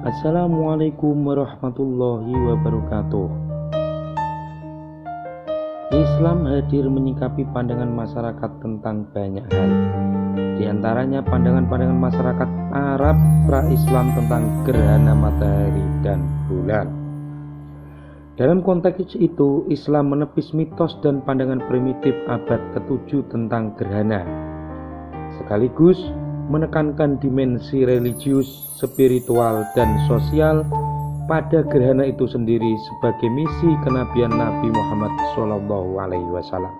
Assalamualaikum warahmatullahi wabarakatuh. Islam hadir menyikapi pandangan masyarakat tentang banyak hal. Di antaranya pandangan-pandangan masyarakat Arab pra-Islam tentang gerhana matahari dan bulan. Dalam konteks itu, Islam menepis mitos dan pandangan primitif abad ke-7 tentang gerhana, sekaligus menekankan dimensi religius, spiritual, dan sosial pada gerhana itu sendiri sebagai misi kenabian Nabi Muhammad SAW.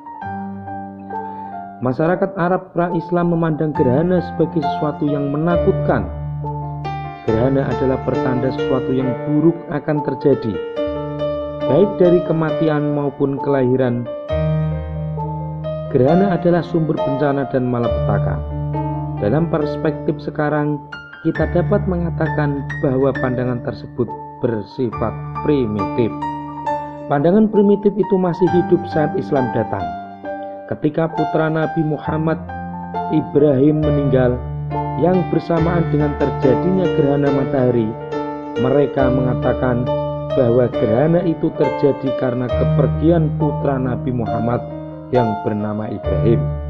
Masyarakat Arab pra-Islam memandang gerhana sebagai sesuatu yang menakutkan. Gerhana adalah pertanda sesuatu yang buruk akan terjadi, baik dari kematian maupun kelahiran. Gerhana adalah sumber bencana dan malapetaka. Dalam perspektif sekarang, kita dapat mengatakan bahwa pandangan tersebut bersifat primitif. Pandangan primitif itu masih hidup saat Islam datang. Ketika putra Nabi Muhammad Ibrahim meninggal, yang bersamaan dengan terjadinya gerhana matahari, mereka mengatakan bahwa gerhana itu terjadi karena kepergian putra Nabi Muhammad yang bernama Ibrahim.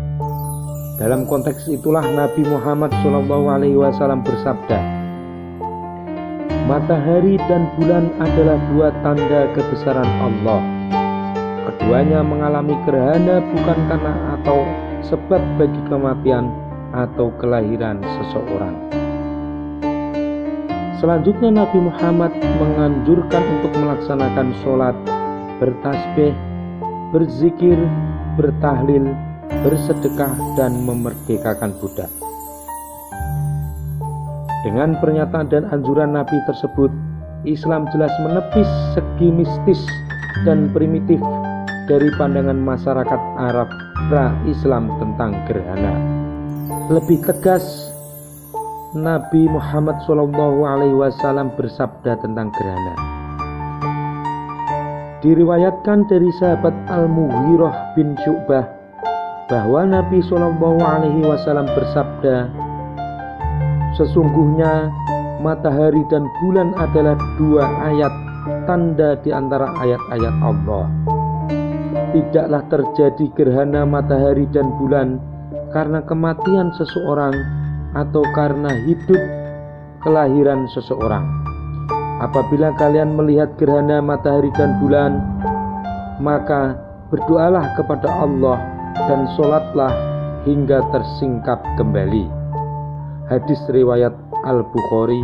Dalam konteks itulah Nabi Muhammad SAW bersabda, "Matahari dan bulan adalah dua tanda kebesaran Allah. Keduanya mengalami gerhana bukan karena atau sebab bagi kematian atau kelahiran seseorang." Selanjutnya Nabi Muhammad menganjurkan untuk melaksanakan sholat, bertasbih, berzikir, bertahlil, bersedekah, dan memerdekakan budak. Dengan pernyataan dan anjuran Nabi tersebut, Islam jelas menepis segi mistis dan primitif dari pandangan masyarakat Arab pra-Islam tentang gerhana. Lebih tegas, Nabi Muhammad SAW bersabda tentang gerhana. Diriwayatkan dari sahabat Al-Mughirah bin Syu'bah bahwa Nabi SAW bersabda, "Sesungguhnya matahari dan bulan adalah dua ayat tanda di antara ayat-ayat Allah. Tidaklah terjadi gerhana matahari dan bulan karena kematian seseorang atau karena hidup kelahiran seseorang. Apabila kalian melihat gerhana matahari dan bulan, maka berdoalah kepada Allah dan sholatlah hingga tersingkap kembali." Hadis riwayat Al-Bukhari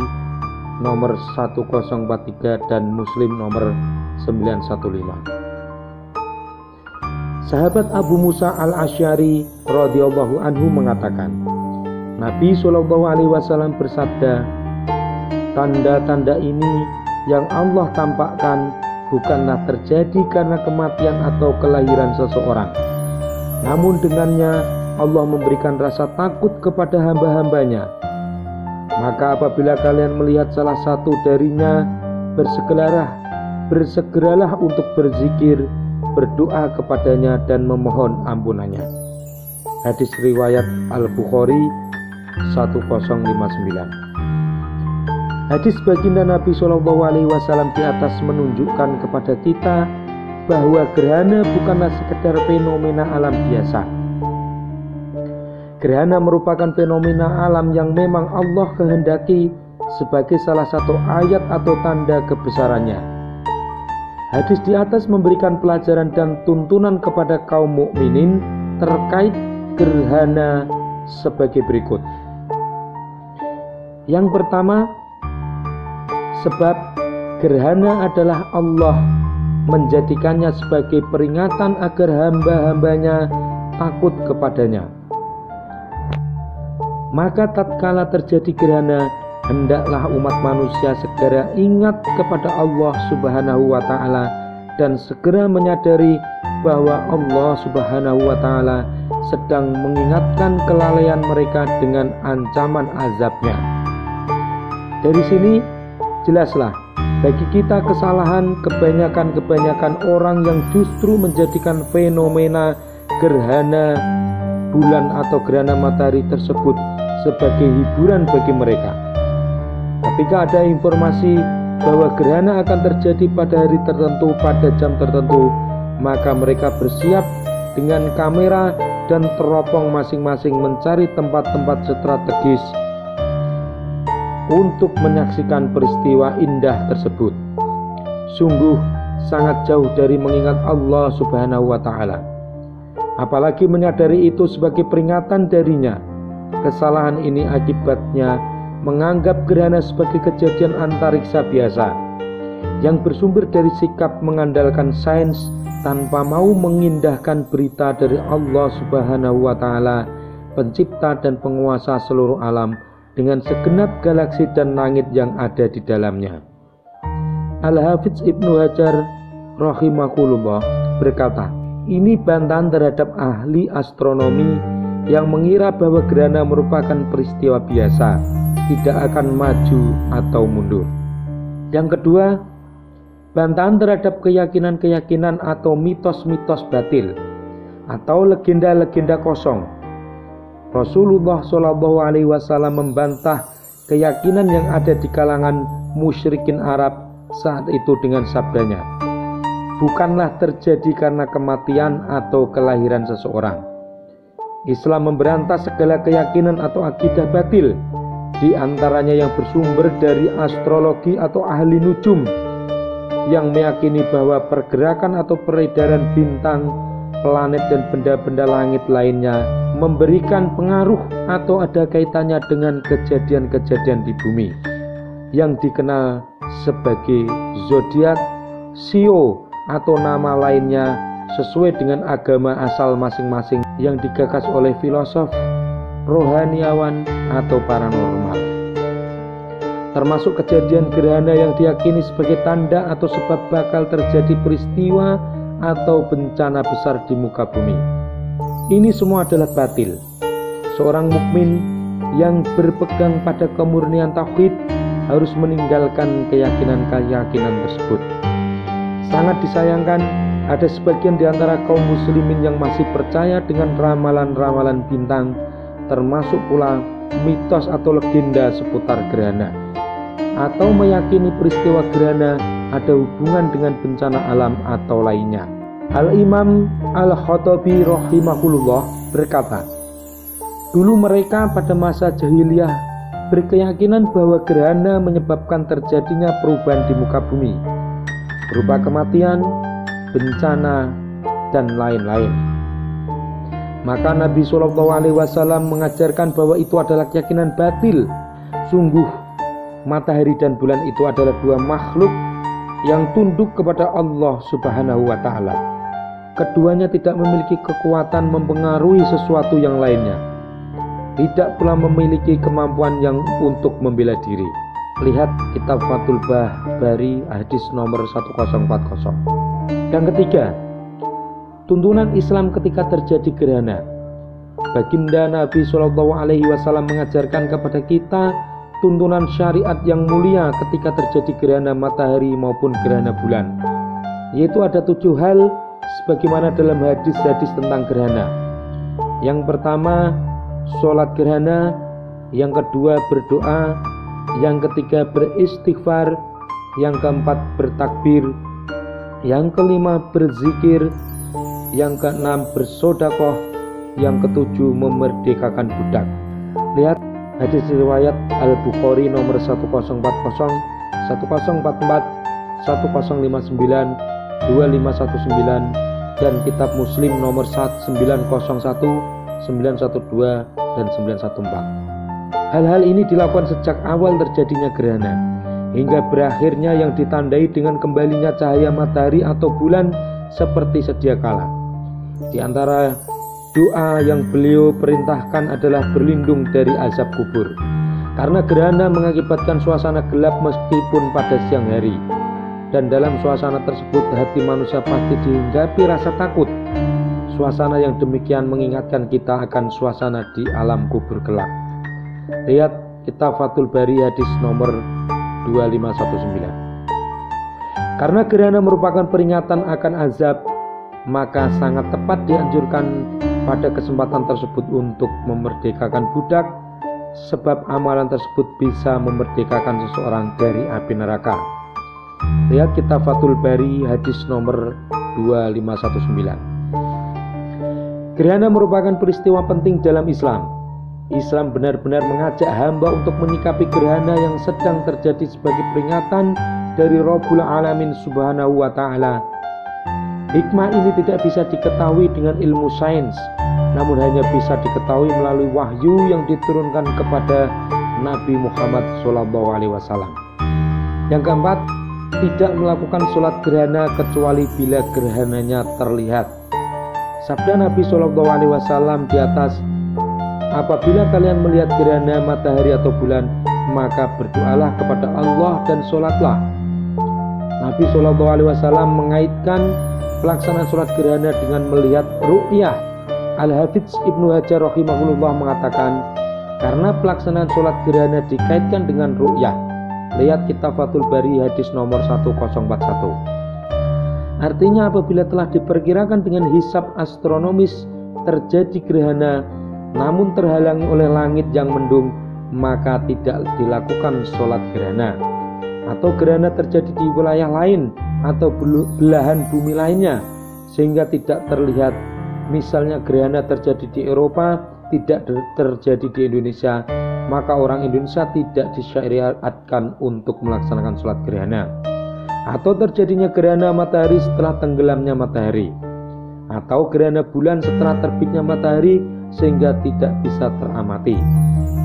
nomor 1043 dan Muslim nomor 915. Sahabat Abu Musa Al-Asy'ari radhiyallahu anhu mengatakan, Nabi SAW bersabda, "Tanda-tanda ini yang Allah tampakkan bukanlah terjadi karena kematian atau kelahiran seseorang. Namun dengannya Allah memberikan rasa takut kepada hamba-hambanya. Maka apabila kalian melihat salah satu darinya, bersegeralah untuk berzikir, berdoa kepadanya dan memohon ampunannya." Hadis riwayat Al-Bukhari 1059. Hadis baginda Nabi SAW di atas menunjukkan kepada kita bahwa gerhana bukanlah sekedar fenomena alam biasa. Gerhana merupakan fenomena alam yang memang Allah kehendaki sebagai salah satu ayat atau tanda kebesarannya. Hadis di atas memberikan pelajaran dan tuntunan kepada kaum mukminin terkait gerhana sebagai berikut. Yang pertama, sebab gerhana adalah Allah menjadikannya sebagai peringatan agar hamba-hambanya takut kepadanya. Maka tatkala terjadi gerhana, hendaklah umat manusia segera ingat kepada Allah Subhanahu wa Ta'ala dan segera menyadari bahwa Allah Subhanahu wa Ta'ala sedang mengingatkan kelalaian mereka dengan ancaman azabnya. Dari sini jelaslah bagi kita kebanyakan orang yang justru menjadikan fenomena gerhana bulan atau gerhana matahari tersebut sebagai hiburan bagi mereka. Ketika ada informasi bahwa gerhana akan terjadi pada hari tertentu, pada jam tertentu, maka mereka bersiap dengan kamera dan teropong masing-masing mencari tempat-tempat strategis untuk menyaksikan peristiwa indah tersebut. Sungguh sangat jauh dari mengingat Allah Subhanahu wa Ta'ala, apalagi menyadari itu sebagai peringatan darinya. Kesalahan ini akibatnya menganggap gerhana sebagai kejadian antariksa biasa yang bersumber dari sikap mengandalkan sains tanpa mau mengindahkan berita dari Allah Subhanahu wa Ta'ala, pencipta dan penguasa seluruh alam, dengan segenap galaksi dan langit yang ada di dalamnya. Al-Hafidz Ibnu Hajar rahimahullah berkata, ini bantahan terhadap ahli astronomi yang mengira bahwa gerhana merupakan peristiwa biasa, tidak akan maju atau mundur. Yang kedua, bantahan terhadap keyakinan-keyakinan atau mitos-mitos batil atau legenda-legenda kosong. Rasulullah SAW membantah keyakinan yang ada di kalangan musyrikin Arab saat itu dengan sabdanya, bukanlah terjadi karena kematian atau kelahiran seseorang. Islam memberantas segala keyakinan atau akidah batil, di antaranya yang bersumber dari astrologi atau ahli nujum, yang meyakini bahwa pergerakan atau peredaran bintang, planet dan benda-benda langit lainnya memberikan pengaruh atau ada kaitannya dengan kejadian-kejadian di bumi yang dikenal sebagai zodiak, sio atau nama lainnya sesuai dengan agama asal masing-masing yang digagas oleh filosof, rohaniawan atau paranormal. Termasuk kejadian gerhana yang diyakini sebagai tanda atau sebab bakal terjadi peristiwa atau bencana besar di muka bumi. Ini semua adalah batil. Seorang mukmin yang berpegang pada kemurnian tauhid harus meninggalkan keyakinan-keyakinan tersebut. Sangat disayangkan, ada sebagian di antara kaum muslimin yang masih percaya dengan ramalan-ramalan bintang, termasuk pula mitos atau legenda seputar gerhana, atau meyakini peristiwa gerhana ada hubungan dengan bencana alam atau lainnya. Al-Imam Al-Khattabi rahimahullah berkata, dulu mereka pada masa jahiliyah berkeyakinan bahwa gerhana menyebabkan terjadinya perubahan di muka bumi, berupa kematian, bencana, dan lain-lain. Maka Nabi SAW mengajarkan bahwa itu adalah keyakinan batil. Sungguh, matahari dan bulan itu adalah dua makhluk yang tunduk kepada Allah Subhanahu wa Ta'ala. Keduanya tidak memiliki kekuatan mempengaruhi sesuatu yang lainnya, tidak pula memiliki kemampuan yang untuk membela diri. Lihat kitab Fathul Bari hadis nomor 1040. Yang ketiga, tuntunan Islam ketika terjadi gerhana. Baginda Nabi SAW mengajarkan kepada kita tuntunan syariat yang mulia ketika terjadi gerhana matahari maupun gerhana bulan, yaitu ada 7 hal sebagaimana dalam hadis-hadis tentang gerhana. Yang pertama, sholat gerhana. Yang kedua, berdoa. Yang ketiga, beristighfar. Yang keempat, bertakbir. Yang kelima, berzikir. Yang keenam, bersodakoh. Yang ketujuh, memerdekakan budak. Lihat hadis riwayat Al-Bukhari nomor 1040, 1044, 1059, 2519, dan kitab Muslim nomor 901, 912, dan 914. Hal-hal ini dilakukan sejak awal terjadinya gerhana hingga berakhirnya yang ditandai dengan kembalinya cahaya matahari atau bulan seperti sedia kala. Di antara doa yang beliau perintahkan adalah berlindung dari azab kubur, karena gerhana mengakibatkan suasana gelap meskipun pada siang hari. Dan dalam suasana tersebut hati manusia pasti dihinggapi rasa takut. Suasana yang demikian mengingatkan kita akan suasana di alam kubur kelak. Lihat kitab Fathul Bari hadis nomor 2519. Karena gerhana merupakan peringatan akan azab, maka sangat tepat dianjurkan pada kesempatan tersebut untuk memerdekakan budak sebab amalan tersebut bisa memerdekakan seseorang dari api neraka. Lihat kitab Fathul Bari hadis nomor 2519. Gerhana merupakan peristiwa penting dalam Islam. Islam benar-benar mengajak hamba untuk menyikapi gerhana yang sedang terjadi sebagai peringatan dari Rabbul Alamin Subhanahu wa Ta'ala. Hikmah ini tidak bisa diketahui dengan ilmu sains, namun hanya bisa diketahui melalui wahyu yang diturunkan kepada Nabi Muhammad SAW. Yang keempat, tidak melakukan sholat gerhana kecuali bila gerhananya terlihat. Sabda Nabi SAW di atas, apabila kalian melihat gerhana matahari atau bulan, maka berdoalah kepada Allah dan sholatlah. Nabi SAW mengaitkan pelaksanaan sholat gerhana dengan melihat ru'yah. Al-Hafidz Ibnu Hajar rahimahullah mengatakan, karena pelaksanaan sholat gerhana dikaitkan dengan ru'yah. Lihat kitab Fathul Bari hadis nomor 1041. Artinya apabila telah diperkirakan dengan hisab astronomis terjadi gerhana namun terhalangi oleh langit yang mendung, maka tidak dilakukan sholat gerhana. Atau gerhana terjadi di wilayah lain atau belahan bumi lainnya sehingga tidak terlihat, misalnya gerhana terjadi di Eropa tidak terjadi di Indonesia, maka orang Indonesia tidak disyariatkan untuk melaksanakan sholat gerhana. Atau terjadinya gerhana matahari setelah tenggelamnya matahari, atau gerhana bulan setelah terbitnya matahari sehingga tidak bisa teramati,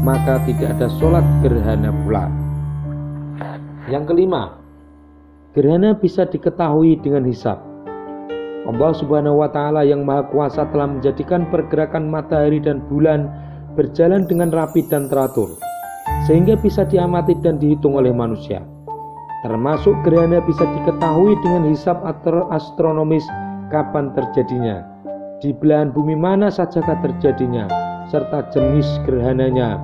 maka tidak ada sholat gerhana pula. Yang kelima, gerhana bisa diketahui dengan hisab. Allah Subhanahu wa Ta'ala yang Maha Kuasa telah menjadikan pergerakan matahari dan bulan berjalan dengan rapi dan teratur, sehingga bisa diamati dan dihitung oleh manusia. Termasuk gerhana bisa diketahui dengan hisab astronomis kapan terjadinya, di belahan bumi mana sajakah terjadinya, serta jenis gerhananya.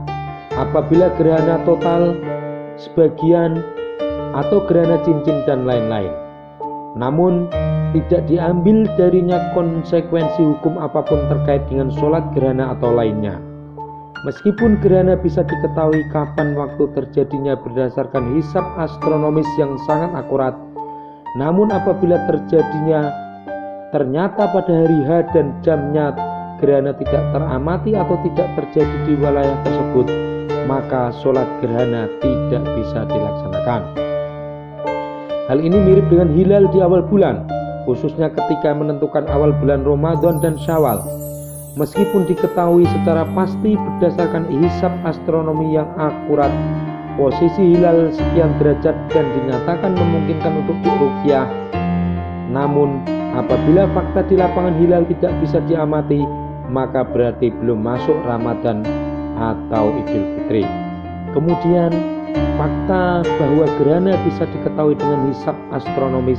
Apabila gerhana total, sebagian, atau gerhana cincin dan lain-lain. Namun tidak diambil darinya konsekuensi hukum apapun terkait dengan sholat gerhana atau lainnya. Meskipun gerhana bisa diketahui kapan waktu terjadinya berdasarkan hisab astronomis yang sangat akurat, namun apabila terjadinya ternyata pada hari H dan jamnya gerhana tidak teramati atau tidak terjadi di wilayah tersebut, maka sholat gerhana tidak bisa dilaksanakan. Hal ini mirip dengan hilal di awal bulan, khususnya ketika menentukan awal bulan Ramadan dan Syawal. Meskipun diketahui secara pasti berdasarkan hisab astronomi yang akurat posisi hilal sekian derajat dan dinyatakan memungkinkan untuk diruqyah, namun apabila fakta di lapangan hilal tidak bisa diamati, maka berarti belum masuk Ramadan atau Idul Fitri. Kemudian fakta bahwa gerhana bisa diketahui dengan hisab astronomis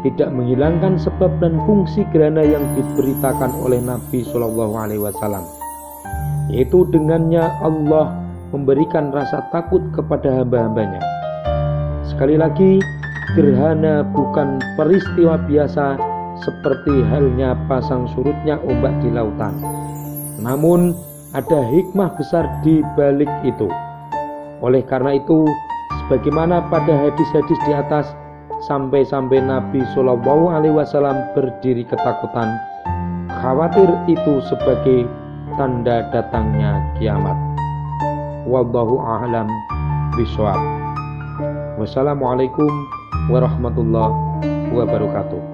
tidak menghilangkan sebab dan fungsi gerhana yang diberitakan oleh Nabi SAW, yaitu dengannya Allah memberikan rasa takut kepada hamba-hambanya. Sekali lagi, gerhana bukan peristiwa biasa seperti halnya pasang surutnya ombak di lautan, namun ada hikmah besar di balik itu. Oleh karena itu, sebagaimana pada hadis-hadis di atas, sampai-sampai Nabi SAW berdiri ketakutan, khawatir itu sebagai tanda datangnya kiamat. Wallahu a'lam bishawab. Wassalamualaikum warahmatullahi wabarakatuh.